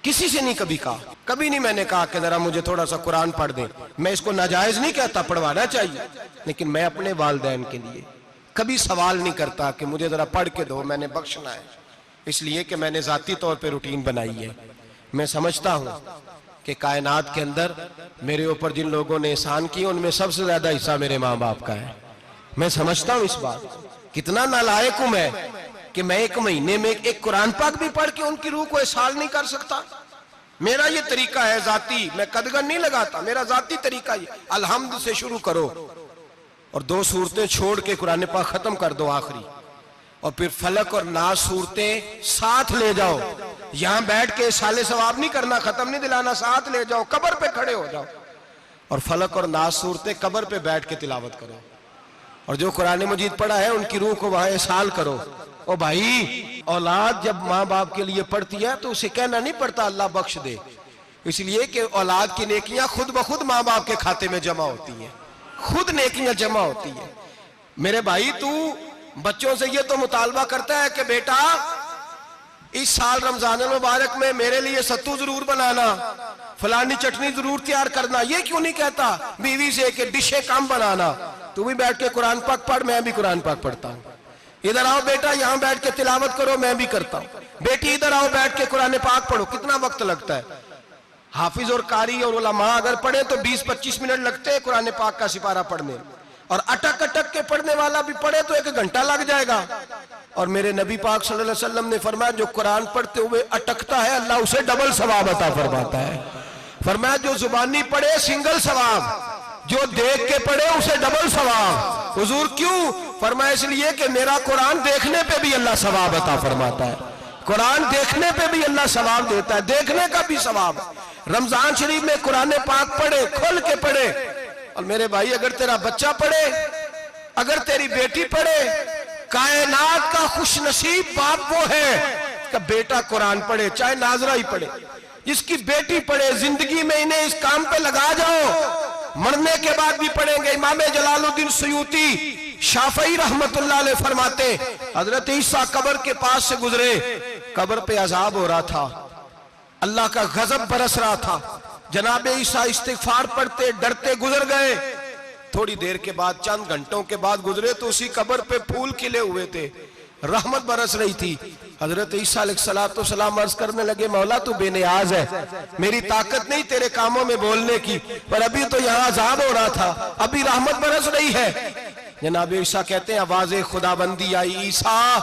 A: किसी से नहीं कभी कहा, कभी नहीं मैंने कहा कि जरा मुझे थोड़ा सा कुरान पढ़ दें। मैं इसको नाजायज नहीं कहता, पढ़वाना चाहिए, लेकिन मैं अपने वालिदैन के लिए कभी सवाल नहीं करता कि मुझे जरा पढ़ के दो, मैंने बख्शना है, इसलिए कि मैंने जाती तौर पे रूटीन बनाई है। मैं समझता हूं कि कायनात के अंदर मेरे ऊपर जिन लोगों ने एहसान किए उनमें सबसे ज्यादा हिस्सा मेरे माँ बाप का है। मैं समझता हूं इस बात। कितना नालायक हूं मैं कि मैं 1 महीने में एक कुरान पाक भी पढ़ के उनकी रूह को एहसास नहीं कर सकता। मेरा ये तरीका है जाती, मैं कदगन नहीं लगाता, मेरा जाती तरीका ये, अलहम्द से शुरू करो और 2 सूरतें छोड़ के कुरान पाक खत्म कर दो आखिरी, और फिर फलक और नास सूरतें साथ ले जाओ। यहां बैठ के साले सवाब नहीं करना, खत्म नहीं दिलाना, साथ ले जाओ, कब्र पे खड़े हो जाओ और फलक और नास सूरतें कब्र पे बैठ के तिलावत करो, और जो कुरान मजीद पढ़ा है उनकी रूह को वहां एहसास करो। ओ भाई, औलाद जब माँ बाप के लिए पढ़ती है तो उसे कहना नहीं पड़ता अल्लाह बख्श दे, इसलिए कि औलाद की नेकियां खुद ब खुद माँ बाप के खाते में जमा होती हैं, खुद नेकियां जमा होती हैं। मेरे भाई, तू बच्चों से ये तो मुतालबा करता है कि बेटा इस साल रमजान मुबारक में मेरे लिए सत्तू जरूर बनाना, फलानी चटनी जरूर तैयार करना, ये क्यों नहीं कहता बीवी से कि डिशे कम बनाना? तू भी बैठ के कुरान पाक पढ़, मैं भी कुरान पाक पढ़ता हूँ। इधर आओ बेटा, यहाँ बैठ के तिलावत करो, मैं भी करता हूँ। बेटी इधर आओ, बैठ के कुरान पाक पढ़ो। कितना वक्त लगता है? हाफिज और कारी और उलमा अगर पढ़े तो 20-25 मिनट लगते हैं कुरान पाक का सिपारा पढ़ने, और अटक अटक के पढ़ने वाला भी पढ़े तो 1 घंटा लग जाएगा। और मेरे नबी पाक सल्लल्लाहु अलैहि वसल्लम ने फरमाया जो कुरान पढ़ते हुए अटकता है अल्लाह उसे डबल सवाब अता फरमाता है। फरमाया जो जुबानी पढ़े सिंगल सवाब, जो देख के पढ़े उसे डबल सवाब। हुजूर क्यों? फरमाया इसलिए कि मेरा कुरान देखने पे भी अल्लाह सवाब अता फरमाता है, कुरान देखने पे भी अल्लाह सवाब देता है, देखने का भी सवाब। रमजान शरीफ में कुरान पाक पढ़े, खोल के पढ़े। और मेरे भाई, अगर तेरा बच्चा पढ़े, अगर तेरी बेटी पढ़े, कायनात का खुश नसीब बाप वो है कि बेटा कुरान पढ़े, चाहे नाजरा ही पढ़े। जिसकी बेटी पढ़े, जिंदगी में इन्हें इस काम पे लगा जाओ, मरने के बाद भी पढ़ेंगे। इमाम जलालुद्दीन सुयूती शाफई रहमतुल्लाह अलैह फरमाते, हजरत ईसा कब्र के पास से गुजरे, कब्र पे अजाब हो रहा था, अल्लाह का गजब बरस रहा था। जनाब ईसा इस्तिगफार पढ़ते डरते गुजर गए। थोड़ी देर के बाद, चंद घंटों के बाद गुजरे तो उसी कब्र पे फूल खिले हुए थे, रहमत बरस रही थी। हजरत ईसा अलैहिस्सलाम अर्ज करने लगे, मौला तू बेनियाज है, मेरी ताकत नहीं तेरे कामों में बोलने की, पर अभी तो यहाँ अजाब हो रहा था, अभी रहमत बरस रही है। जनाब ईसा कहते हैं आवाज़े खुदाबंदी आई, ईसा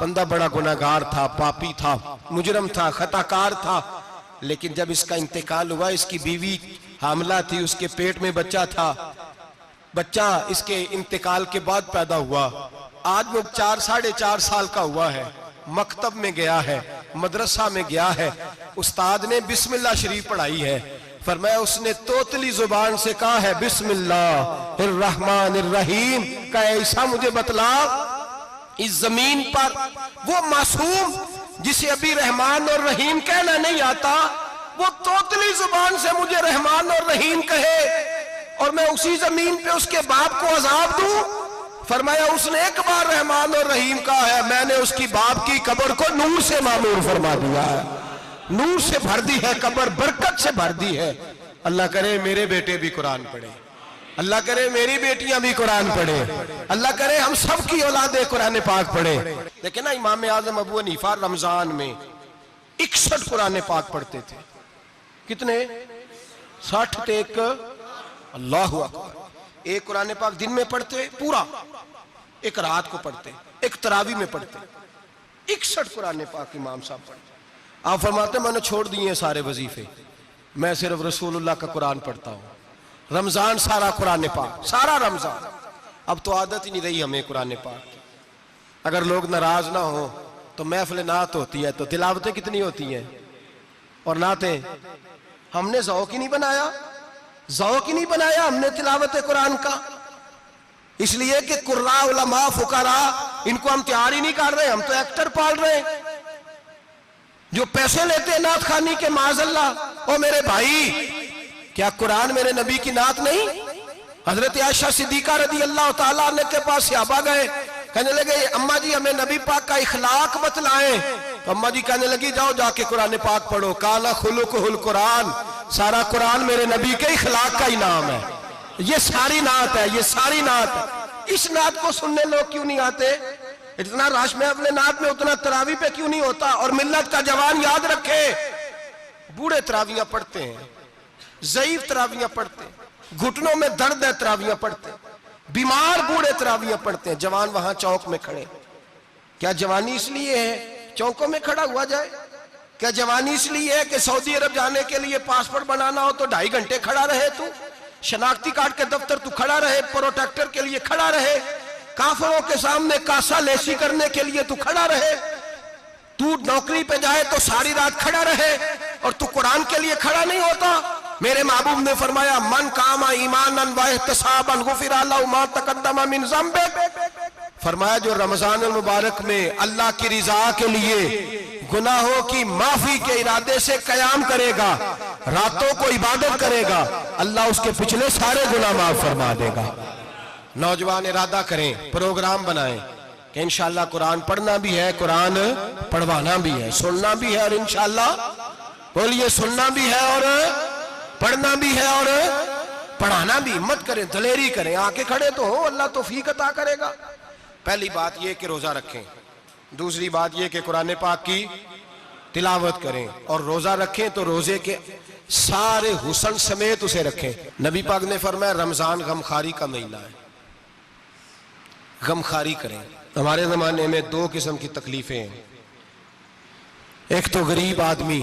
A: बंदा बड़ा गुनाहगार था, पापी था, मुजरम था, खताकार था, लेकिन जब इसका इंतकाल हुआ, इसकी बीवी हामला थी, उसके पेट में बच्चा था, बच्चा इसके इंतकाल के बाद पैदा हुआ। आज वो 4-4.5 साल का हुआ है, मकतब में गया है, मदरसा में गया है, उस्ताद ने बिस्मिल्लाह शरीफ पढ़ाई है। फरमाया उसने तोतली जुबान से कहा है बिस्मिल्लाहिर्रहमानिर्रहीम का, ऐसा मुझे बतला इस जमीन पर वो मासूम जिसे अभी रहमान और रहीम कहना नहीं आता, वो तोतली जुबान से मुझे रहमान और रहीम कहे और मैं उसी जमीन पे उसके बाप को अजाब दूं। फरमाया उसने एक बार रहमान और रहीम कहा है, मैंने उसकी बाप की कब्र को नूर से मामूर फरमा दिया है, नूर से भर दी है कब्र, बरकत से भर दी है। अल्लाह करे मेरे बेटे भी कुरान पढ़े, अल्लाह करे मेरी बेटियां भी कुरान पढ़े, अल्लाह करे हम सब की औलादे कुरान पाक पढ़े। देखिए ना, इमाम आजम अबू हनीफा रमजान में 61 कुरान पाक पढ़ते थे। कितने? 60 थे एक। अल्लाह अकबर। एक कुरान पाक दिन में पढ़ते पूरा, एक रात को पढ़ते, एक तरावी में पढ़ते। 61 कुरान पाक इमाम साहब पढ़ते। आप फरमाते मैंने छोड़ दिए सारे वजीफे, मैं सिर्फ रसूलुल्लाह का कुरान पढ़ता हूं। रमजान सारा कुरान पाक, सारा रमजान। अब तो आदत ही नहीं रही हमें कुरान पाक की। अगर लोग नाराज ना हो तो महफिल नात होती है तो तिलावतें कितनी होती हैं, और नातें हमने ज़ौक़ ही नहीं बनाया, ज़ौक़ ही नहीं बनाया हमने तिलावत कुरान का। इसलिए कि कुर्रा उलमा फुकरा इनको हम तैयार ही नहीं कर रहे, हम तो एक्टर पाल रहे हैं जो पैसे लेते हैं नात खानी के। माज़अल्लाह। ओ मेरे भाई, क्या कुरान मेरे नबी की नात नहीं? हजरत आयशा सिद्दीका रज़ी अल्लाह तआला अन्हा के पास सहाबा गए, कहने लगे अम्मा जी हमें नबी पाक का इखलाक बतलाएं। तो अम्मा जी कहने लगी जाओ जाके कुरान पाक पढ़ो, काला खुलुकुहुल कुरान, सारा कुरान मेरे नबी के इखलाक का ही नाम है। ये सारी नात है, ये सारी नात है। इस नात को सुनने लोग क्यों नहीं आते? इतना राश में अपने नात में उतना तरावी पे क्यों नहीं होता? और मिल्लत का जवान याद रखे, बूढ़े तरावियां पढ़ते हैं, ज़ईफ तरावियां पढ़ते हैं, घुटनों में दर्द है तरावियां पढ़ते, बीमार बूढ़े तरावियां पढ़ते हैं, जवान वहां चौक में खड़े। क्या जवानी इसलिए है चौकों में खड़ा हुआ जाए? क्या जवानी इसलिए है कि सऊदी अरब जाने के लिए पासपोर्ट बनाना हो तो 2.5 घंटे खड़ा रहे तू, शनाख्ती कार्ड के दफ्तर तू खड़ा रहे, प्रोटेक्टर के लिए खड़ा रहे, काफरों के सामने कासा लेसी करने के लिए तू खड़ा रहे, तू नौकरी पे जाए तो सारी रात खड़ा रहे, और तू कुरान के लिए खड़ा नहीं होता? मेरे महबूब ने फरमाया मन कामा ईमानन व इहतिसाबन गुफिरा लहु मा तक़द्दम मिन ज़ंबि। फरमाया जो रमजान मुबारक में अल्लाह की रिजा के लिए गुनाहों की माफी के इरादे से कयाम करेगा, रातों को इबादत करेगा, अल्लाह उसके पिछले सारे गुनाह माफ फरमा देगा। नौजवान इरादा करें, प्रोग्राम बनाएं कि इंशाअल्लाह कुरान पढ़ना भी है, कुरान पढ़वाना भी है, सुनना भी है, और इंशाअल्लाह बोलिए सुनना भी है और पढ़ना भी है और पढ़ाना भी। हिम्मत करें, दलेरी करें, आके खड़े तो हो, अल्लाह तौफीक अता करेगा। पहली बात यह कि रोजा रखें, दूसरी बात यह कि कुरान पाक की तिलावत करें, और रोजा रखें तो रोजे के सारे हुस्न समेत उसे रखें। नबी पाक ने फरमाया रमजान गमखारी का महीना है, गमखारी करें। हमारे जमाने में 2 किस्म की तकलीफें हैं। एक तो गरीब आदमी,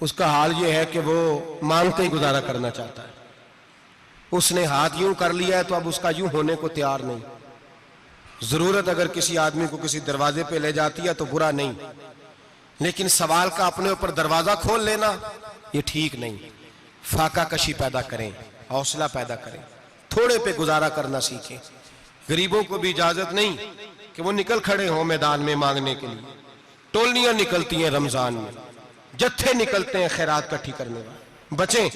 A: उसका हाल यह है कि वो मांगते ही गुजारा करना चाहता है, उसने हाथ यूं कर लिया है तो अब उसका यूं होने को तैयार नहीं। जरूरत अगर किसी आदमी को किसी दरवाजे पे ले जाती है तो बुरा नहीं, लेकिन सवाल का अपने ऊपर दरवाजा खोल लेना ये ठीक नहीं। फाका कशी पैदा करें, हौसला पैदा करें, थोड़े पे गुजारा करना सीखें। गरीबों को भी इजाजत नहीं कि वो निकल खड़े हों मैदान में मांगने के लिए। टोलियां निकलती हैं रमजान में, जत्थे निकलते हैं खैरात इकट्ठी करने वाले। बचें।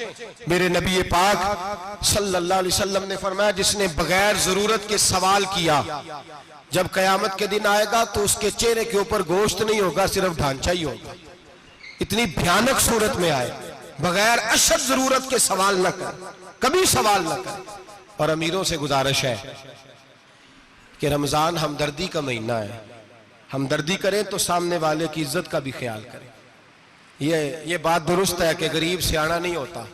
A: मेरे नबी पाक सल्लल्लाहु अलैहि वसल्लम ने फरमाया जिसने बगैर जरूरत के सवाल किया, जब कयामत के दिन आएगा तो उसके चेहरे के ऊपर गोश्त नहीं होगा, सिर्फ ढांचा ही होगा। इतनी भयानक सूरत में आए, बगैर अशद जरूरत के सवाल न कर, कभी सवाल न कर। और अमीरों से गुजारिश है कि रमजान हमदर्दी का महीना है, हमदर्दी करें तो सामने वाले की इज्जत का भी ख्याल करें। ये बात दुरुस्त है कि गरीब सियाना नहीं होता,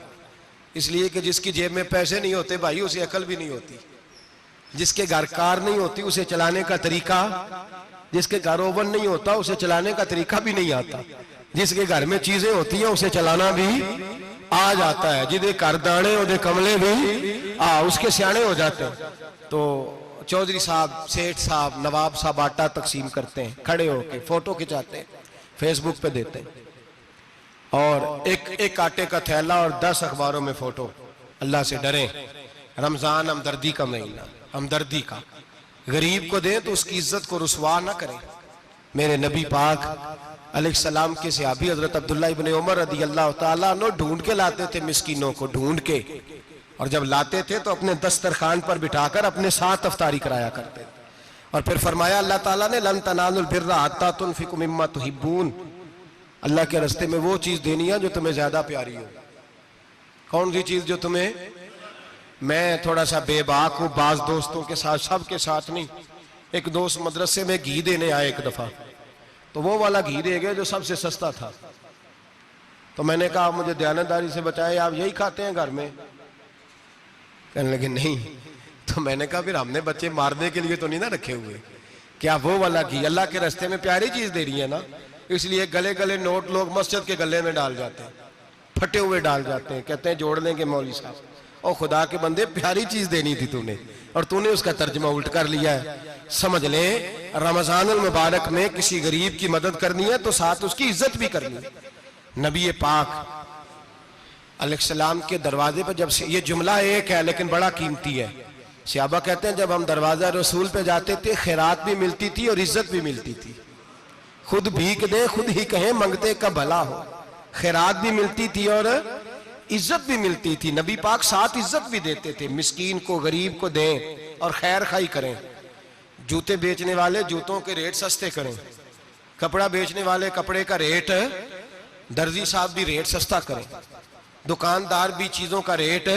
A: इसलिए कि जिसकी जेब में पैसे नहीं होते भाई उसे अकल भी नहीं होती। जिसके घर कार नहीं होती उसे चलाने का तरीका, जिसके घर ओवन नहीं होता उसे चलाने का तरीका भी नहीं आता। जिसके घर में चीजें होती हैं उसे चलाना भी आ जाता है। जिदे घर दाने ओदे कमले भी उसके सियाने हो जाते हैं। तो चौधरी साहब, सेठ साहब, नवाब साहब आटा तकसीम करते हैं, खड़े होके फोटो खिंचाते हैं, फेसबुक पे देते हैं, और एक आटे का थैला और 10 अखबारों में फोटो। अल्लाह से डरें। रमजान हमदर्दी का महीना, हमदर्दी का। गरीब को दें तो उसकी इज्जत को रुसवा ना करें। मेरे नबी पाक अलैहिस्सलाम के सहाबी हजरत अब्दुल्लाह इब्ने उमर रदी अल्लाह तआला अन्हु ढूंढ के लाते थे मिस्कीनों को, ढूंढ के और जब लाते थे तो अपने दस्तरखान पर बिठाकर अपने साथ अफ्तारी कराया करते थे। और फिर फरमाया अल्लाह ताला ने लन तनालुल बिर्रा हत्ता तुनफिकु मिम्मा तुहिब्बून, अल्लाह के रास्ते में वो चीज देनी है जो तुम्हें ज्यादा प्यारी हो। कौन सी चीज जो तुम्हें, मैं थोड़ा सा बेबाक हूं, बाज दोस्तों के साथ, सबके साथ नहीं। एक दोस्त मदरसे में घी देने आए एक दफा, तो वो वाला घी दे गए जो सबसे सस्ता था। तो मैंने कहा मुझे दयानतदारी से बचाए, आप यही खाते हैं घर में? कहने लगे नहीं। तो मैंने कहा फिर हमने बच्चे मारने के लिए तो नहीं ना रखे हुए, क्या वो वाला घी अल्लाह के रास्ते में प्यारी चीज दे रही है ना, इसलिए गले गले नोट लोग मस्जिद के गले में डाल जाते हैं, फटे हुए डाल जाते हैं, कहते हैं जोड़ लेंगे मौलवी साहब। और खुदा के बंदे प्यारी चीज देनी थी तूने, और तूने उसका तर्जमा उल्ट कर लिया है। समझ ले रमजानुल मुबारक में किसी गरीब की मदद करनी है तो साथ उसकी इज्जत भी करनी है। नबी पाक अलैहिस्सलाम के दरवाजे पर जब से, ये जुमला एक है लेकिन बड़ा कीमती है, सहाबा कहते हैं जब हम दरवाजा रसूल पे जाते थे खैरात भी मिलती थी और इज्जत भी मिलती थी। खुद भीख दे खुद ही कहें मंगते का भला हो, खैरात भी मिलती थी और इज्जत भी मिलती थी। नबी पाक साथ इज्जत भी देते थे, मिस्कीन को गरीब को दें और खैर खाई करें। जूते बेचने वाले जूतों के रेट सस्ते करें, कपड़ा बेचने वाले कपड़े का रेट, दर्जी साहब भी रेट सस्ता करें, दुकानदार भी चीजों का रेट,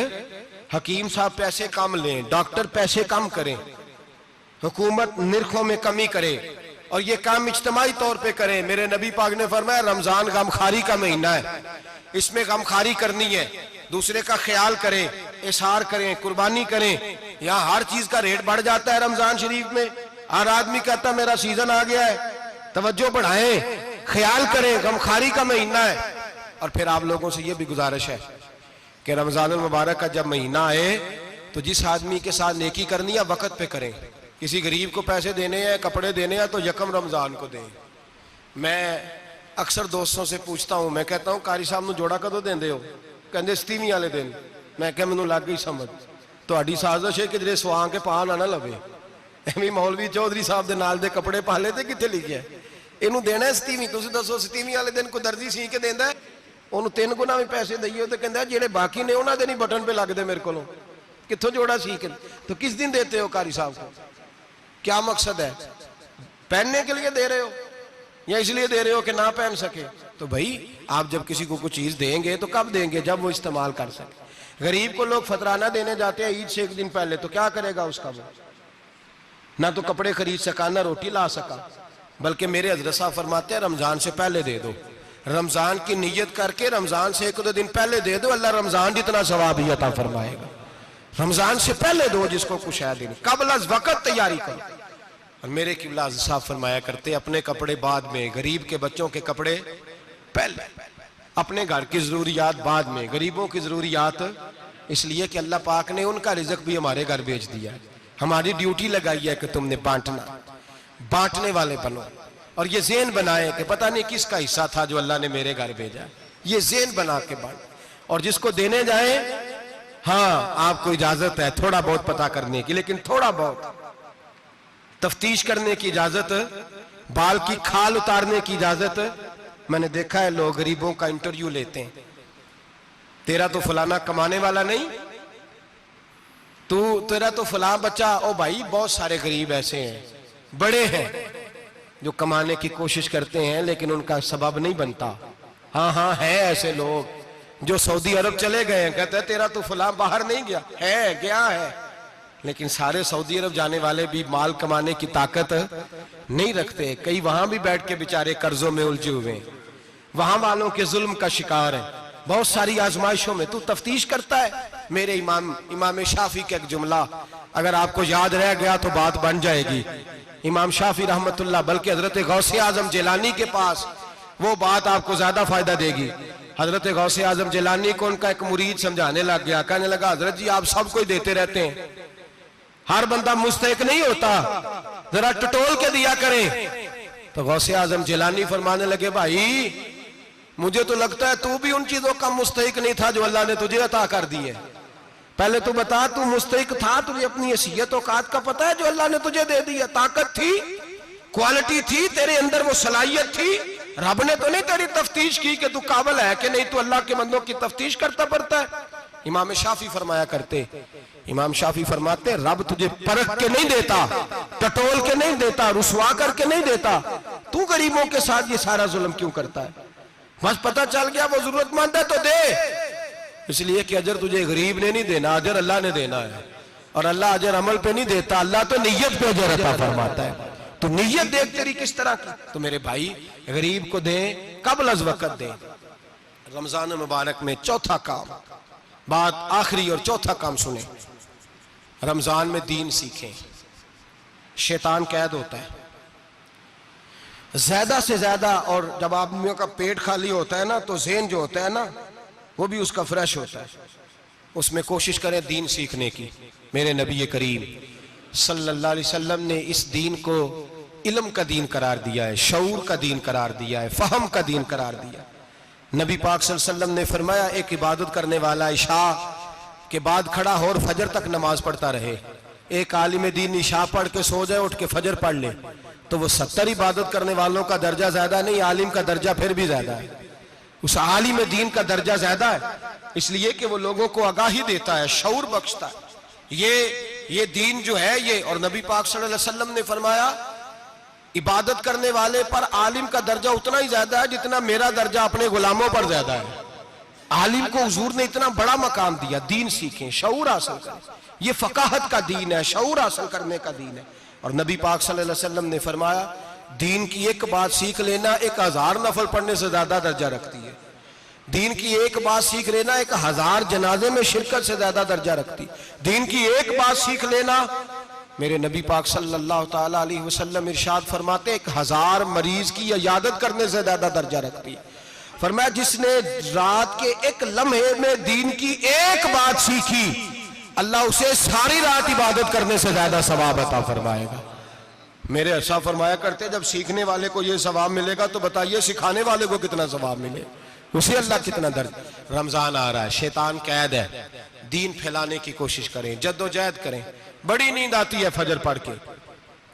A: हकीम साहब पैसे कम लें, डॉक्टर पैसे कम करें, हुकूमत निर्खों में कमी करे, और ये काम इज्तिमाई तौर पे करें। मेरे नबी पाक ने फरमाया रमजान गमखारी का महीना है, इसमें गमखारी करनी है, दूसरे का ख्याल करें, इशार करें, कुर्बानी करें। यहाँ हर चीज का रेट बढ़ जाता है रमजान शरीफ में। हर आदमी कहता मेरा सीजन आ गया है, तवज्जो बढ़ाएं, ख्याल करें, गमखारी का महीना है। और फिर आप लोगों से ये भी गुजारिश है कि रमजानुल मुबारक का जब महीना आए तो जिस आदमी के साथ नेकी करनी है वक्त पे करें। किसी गरीब को पैसे देने हैं, कपड़े देने हैं तो यकम रमजान को दें। मैं अक्सर दोस्तों से पूछता हूं, मैं कहता हूं कारी साहब जोड़ा कदों देंदे हो? कहते 27वीं वाले दिन। मैं क्या मैनू लग गई समझ, ਤੁਹਾਡੀ साजिश है कि ਜਿਹੜੇ ਸਵਾ ਕੇ ਪਾ ਨਾ ਲਵੇ। ਐਵੇਂ ਮੌਲਵੀ ਚੌਧਰੀ ਸਾਹਿਬ ਦੇ ਨਾਲ ਦੇ ਕੱਪੜੇ ਪਾ ਲੇ ਤੇ ਕਿੱਥੇ ਲਿਖਿਆ ਇਹਨੂੰ ਦੇਣਾ 27ਵੀਂ? ਤੁਸੀਂ ਦੱਸੋ 27ਵੀਂ ਵਾਲੇ ਦਿਨ ਕੋਈ ਦਰਜੀ ਸੀ ਕੇ ਦਿੰਦਾ? ਉਹਨੂੰ 3 ਗੁਣਾ ਵੀ ਪੈਸੇ ਦਈਏ ਤੇ ਕਹਿੰਦਾ ਜਿਹੜੇ ਬਾਕੀ ਨੇ ਉਹਨਾਂ ਦੇ ਨਹੀਂ ਬਟਨ पे ਲੱਗਦੇ ਮੇਰੇ ਕੋਲੋਂ, कित्थों जोड़ा सीख। तो किस दिन देते हो कारी साहब को? क्या मकसद है? पहनने के लिए दे रहे हो या इसलिए दे रहे हो कि ना पहन सके? तो भाई आप जब किसी को कुछ चीज देंगे तो कब देंगे? जब वो इस्तेमाल कर सके। गरीब को लोग फतराना देने जाते हैं ईद से एक दिन पहले, तो क्या करेगा उसका? वो ना तो कपड़े खरीद सका ना रोटी ला सका। बल्कि मेरे हजरत साहब फरमाते हैं रमजान से पहले दे दो, रमजान की नीयत करके रमजान से 1-2 दिन पहले दे दो, अल्लाह रमजान जितना सवाब ही अता फरमाएगा। रमजान से पहले दो जिसको कुछ है दिन, कबल अज वक्त तैयारी करो। और मेरे किबला साहब फरमाया करते अपने कपड़े बाद में, गरीब के बच्चों के कपड़े पहले, अपने घर की जरूरियात बाद में, गरीबों की जरूरियात इसलिए कि अल्लाह पाक ने उनका रिजक भी हमारे घर भेज दिया है। हमारी ड्यूटी लगाई है कि तुमने बांटना, बांटने वाले बनो। और ये ज़हन बनाए कि पता नहीं किसका हिस्सा था जो अल्लाह ने मेरे घर भेजा, ये ज़हन बना के बांट। और जिसको देने जाए, हाँ आपको इजाजत है थोड़ा बहुत पता करने की, लेकिन थोड़ा बहुत तफ्तीश करने की इजाजत, बाल की खाल उतारने की इजाजत। मैंने देखा है लोग गरीबों का इंटरव्यू लेते हैं, तेरा तो फलाना कमाने वाला नहीं, तू तेरा तो फला बच्चा। ओ भाई बहुत सारे गरीब ऐसे हैं, बड़े हैं जो कमाने की कोशिश करते हैं लेकिन उनका सबब नहीं बनता। हाँ हाँ है ऐसे लोग जो सऊदी अरब चले गए हैं, कहते हैं तेरा तो फला बाहर नहीं गया है, गया है, लेकिन सारे सऊदी अरब जाने वाले भी माल कमाने की ताकत नहीं रखते। कई वहां भी बैठ के बेचारे कर्जों में उलझे हुए हैं, वहां वालों के जुल्म का शिकार है। बहुत सारी आजमाइशों में तू तफ्तीश करता है। मेरे इमाम शाफी का एक जुमला अगर आपको याद रह गया तो बात बन जाएगी। इमाम शाफी रहमतुल्लाह, बल्कि हजरत गौसे आजम जिलानी के पास वो बात आपको ज्यादा फायदा देगी। हजरत गौसे आजम जिलानी को उनका एक मुरीद समझाने लग गया, कहने लगा हजरत जी आप सबको देते रहते हैं, हर बंदा मुस्तहिक नहीं होता, जरा टटोल के दिया करें। तो गौसे आजम जिलानी फरमाने लगे भाई मुझे तो लगता है तू भी उन चीजों का मुस्तहिक नहीं था जो अल्लाह ने तुझे अता कर दी है। पहले तू बता तू मुस्तहिक था, तुझे अपनी हैसियत औकात का पता है जो अल्लाह ने तुझे दे दी है? ताकत थी, क्वालिटी थी, तेरे अंदर वो सलाहियत थी। रब ने तो नहीं तेरी तफ्तीश की कि तू काबिल है कि नहीं, तू अल्लाह के बंदों की तफ्तीश करता पड़ता है। इमाम शाफी फरमाया करते, इमाम शाफी फरमाते रब तुझे परख के नहीं देता, टटोल के नहीं देता, रुसवा करके नहीं देता, तू गरीबों के साथ ये सारा जुल्म क्यों करता है? बस पता चल गया वो जरूरतमंद है तो दे, इसलिए कि अजर तुझे गरीब ने नहीं देना, अजर अल्लाह ने देना है। और अल्लाह अजर अमल पे नहीं देता, अल्लाह तो नियत पे अजर अता फरमाता है। तो नियत देख तेरी किस तरह की। तो मेरे भाई गरीब को दें, कबल अज़ वक़्त दें। रमजान मुबारक में चौथा काम, बात आखिरी और चौथा काम सुने, रमजान में दीन सीखें। शैतान कैद होता है ज्यादा से ज्यादा, और जब आदमियों का पेट खाली होता है ना तो ज़हन जो होता है ना वो भी उसका फ्रेश होता है। उसमें कोशिश करें दीन सीखने की। मेरे नबी करीम सल्लल्लाहु अलैहि वसल्लम ने इस दीन को इल्म का दीन करार दिया है, शऊर का दीन करार दिया है, फहम का दीन करार दिया। नबी पाक सल्लल्लाहु अलैहि वसल्लम ने फरमाया एक इबादत करने वाला इशा के बाद खड़ा हो और फजर तक नमाज पढ़ता रहे। एक आलिम दीन इशा पढ़ के सो जाए, उठ के फजर पढ़ ले, तो वो 70 इबादत करने वालों का दर्जा ज्यादा नहीं, आलिम का दर्जा फिर भी ज्यादा है। उस आलिम दीन का दर्जा ज्यादा है, इसलिए कि वो लोगों को आगाही देता है, शऊर बख्शता है। ये दीन जो है ये, और नबी पाक सल्लल्लाहु अलैहि वसल्लम ने फरमाया इबादत करने वाले पर आलिम का दर्जा उतना ही ज्यादा है जितना मेरा दर्जा अपने गुलामों पर ज्यादा है। आलिम को हुजूर ने इतना बड़ा मकाम दिया। दीन सीखें, शऊर हासिल करें, ये फकाहत का दीन है, शऊर हासिल करने का दीन है। और नबी पाक सल्लल्लाहु अलैहि वसल्लम ने फरमाया दीन की एक बात सीख लेना 1000 नफल पढ़ने से ज्यादा दर्जा रखती है। दीन की एक बात सीख लेना 1000 जनाजे में शिरकत से ज्यादा दर्जा रखती। दीन की एक बात सीख लेना, मेरे नबी पाक सल्लल्लाहु ताला अलैहि वसल्लम इरशाद फरमाते 1000 मरीज की इयादत करने से ज्यादा दर्जा रखती है। फरमाया जिसने रात के एक लम्हे में दीन की एक बात सीखी, अल्लाह उसे सारी रात इबादत करने से ज्यादा सवाब अता फरमाएगा। मेरे ऐसा फरमाया करते जब सीखने वाले को ये सवाब मिलेगा तो बताइए सिखाने वाले को कितना सवाब मिले, उसे अल्लाह कितना दर्द। रमजान आ रहा है, शैतान कैद है, दीन फैलाने की कोशिश करें, जद्दोजहद करें। बड़ी नींद आती है फजर पढ़ के,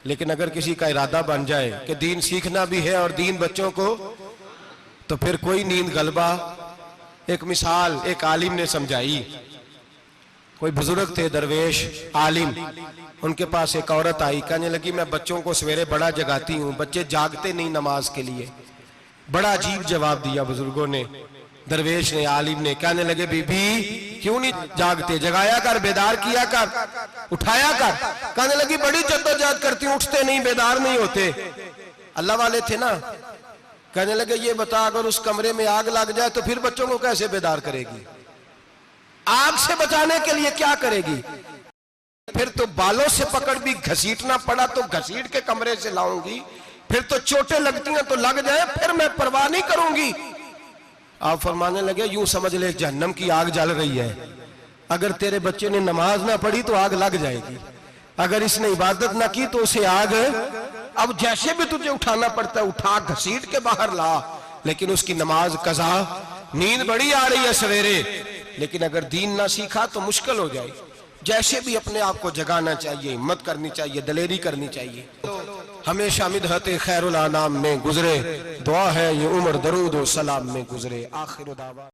A: लेकिन अगर किसी का इरादा बन जाए कि दीन सीखना भी है और दीन बच्चों को, तो फिर कोई नींद गलबा। एक मिसाल एक आलिम ने समझाई। कोई बुजुर्ग थे, दरवेश आलिम, उनके पास एक औरत आई, कहने लगी मैं बच्चों को सवेरे बड़ा जगाती हूँ, बच्चे जागते नहीं नमाज के लिए। बड़ा अजीब जवाब दिया बुजुर्गों ने, दरवेश ने, आलिम ने। कहने लगे बीबी क्यों नहीं जागते, जगाया कर, बेदार किया कर, उठाया कर। कहने लगी बड़ी जद्दोजहद करती हूँ, उठते नहीं, बेदार नहीं होते। अल्लाह वाले थे ना। कहने लगे ये बता अगर उस कमरे में आग लग जाए तो फिर बच्चों को कैसे बेदार करेगी? आग से बचाने के लिए क्या करेगी? फिर तो बालों से पकड़ भी घसीटना पड़ा तो घसीट के कमरे से लाऊंगी, फिर तो चोटें लगती हैं तो लग जाए, फिर मैं परवाह नहीं करूंगी। आप फरमाने लगे यूं समझ ले जहन्नम की आग जल रही है, अगर तेरे बच्चे ने नमाज ना पढ़ी तो आग लग जाएगी, अगर इसने इबादत ना की तो उसे आग, अब जैसे भी तुझे उठाना पड़ता है उठा घसीट के बाहर ला, लेकिन उसकी नमाज कज़ा। नींद बड़ी आ रही है सवेरे, लेकिन अगर दीन ना सीखा तो मुश्किल हो जाए। जैसे भी अपने आप को जगाना चाहिए, हिम्मत करनी चाहिए, दलेरी करनी चाहिए। हमेशा मिदहते खैरुल अनाम में गुजरे, दुआ है ये उम्र दरूद व सलाम में गुजरे। आखिर दावा।